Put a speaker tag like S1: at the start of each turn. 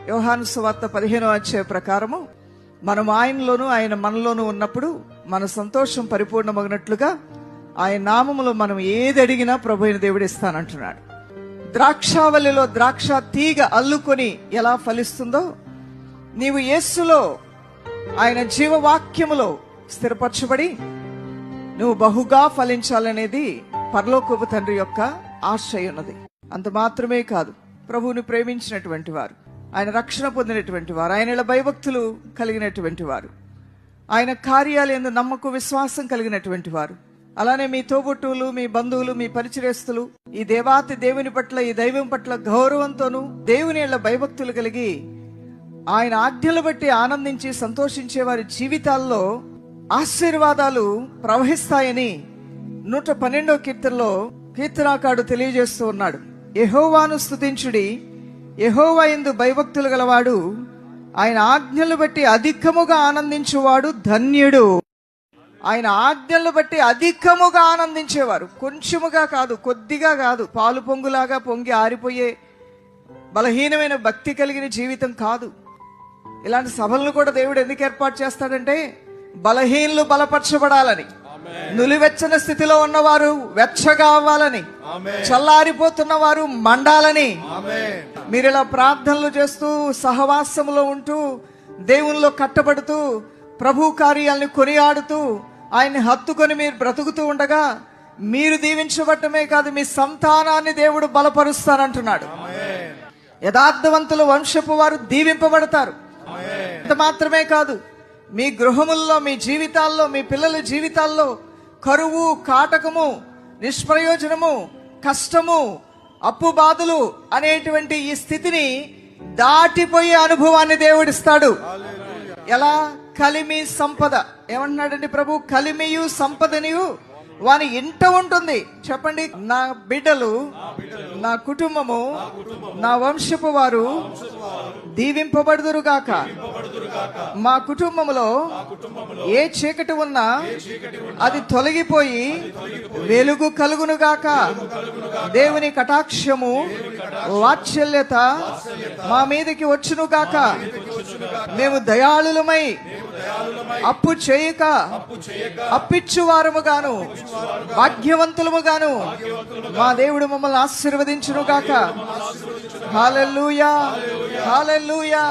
S1: యోహాను సువార్త 15వ అధ్యాయం ప్రకారము మనం ఆయనలోను ఆయన మనలోను ఉన్నప్పుడు మన సంతోషం పరిపూర్ణమగినట్లుగా ఆయన నామములో మనం ఏది అడిగినా ప్రభు అయిన దేవుడు ఇస్తానంటున్నాడు. ద్రాక్షావల్లిలో ద్రాక్ష తీగ అల్లుకొని ఎలా ఫలిస్తుందో నీవు యేసులో ఆయన జీవవాక్యములో స్థిరపరచబడి నువ్వు బహుగా ఫలించాలనేది పరలోకపు తండ్రి యొక్క ఆశయం ఉన్నది. అంత మాత్రమే కాదు, ప్రభువుని ప్రేమించినటువంటి వారు, ఆయన రక్షణ పొందినటువంటి వారు, ఆయన భయభక్తులు కలిగినటువంటి వారు, ఆయన కార్యాలయందు నమ్మకం విశ్వాసం కలిగినటువంటి వారు, అలానే మీ తోబుట్టువులు, మీ బంధువులు, మీ పరిచయస్తులు ఈ దేవాతి దేవుని పట్ల, ఈ దైవం పట్ల గౌరవంతోనూ దేవుని భయభక్తులు కలిగి ఆయన ఆజ్ఞలు బట్టి ఆనందించి సంతోషించే వారి జీవితాల్లో ఆశీర్వాదాలు ప్రవహిస్తాయని 112వ కీర్తనలో కీర్తనాకారుడు తెలియజేస్తూ ఉన్నాడు. యెహోవాను స్తుతించుడి, యెహోవా యందు భయభక్తులు గలవాడు ఆయన ఆజ్ఞలు బట్టి అధికముగా ఆనందించువాడు ధన్యుడు. ఆయన ఆజ్ఞలు బట్టి అధికముగా ఆనందించేవారు, కొంచెముగా కాదు, కొద్దిగా కాదు, పాలు పొంగులాగా పొంగి ఆరిపోయే బలహీనమైన భక్తి కలిగిన జీవితం కాదు. ఇలాంటి సభలను కూడా దేవుడు ఎందుకు ఏర్పాటు చేస్తాడంటే బలహీనులు బలపరచబడాలని, నులివెచ్చని స్థితిలో ఉన్నవారు వెచ్చగా అవ్వాలని, చల్లారిపోతున్న వారు మండాలని. మీరు ఇలా ప్రార్థనలు చేస్తూ సహవాసములో ఉంటూ దేవునిలో కట్టబడుతూ ప్రభు కార్యాలని కొనియాడుతూ ఆయన్ని హత్తుకొని మీరు బ్రతుకుతూ ఉండగా మీరు దీవించబడటమే కాదు, మీ సంతానాన్ని దేవుడు బలపరుస్తానంటున్నాడు. యథార్థవంతుల వంశపు వారు దీవింపబడతారు. అంత మాత్రమే కాదు, మీ గృహముల్లో, మీ జీవితాల్లో, మీ పిల్లల జీవితాల్లో కరువు, కాటకము, నిష్ప్రయోజనము, కష్టము, అప్పు బాధలు అనేటువంటి ఈ స్థితిని దాటిపోయే అనుభవాన్ని దేవుడిస్తాడు. ఎలా? కలిమి సంపద. ఏమంటున్నాడండి ప్రభు? కలిమియు సంపదనియు వాని ఇంట ఉంటుంది. చెప్పండి, నా బిడ్డలు, నా కుటుంబము, నా వంశపు వారు దీవింపబడుదురుగాక. మా కుటుంబములో ఏ చీకటి ఉన్నా అది తొలగిపోయి వెలుగు కలుగునుగాక. దేవుని కటాక్షము, వాత్సల్యత మా మీదకి వచ్చునుగాక. మేము దయాళులమై అప్పు చేయక అప్పిచ్చువారముగాను భాగ్యవంతులముగాను మా దేవుడు మమ్మల్ని ఆశీర్వదించునుగాక. హల్లెలూయా, హల్లెలూయా.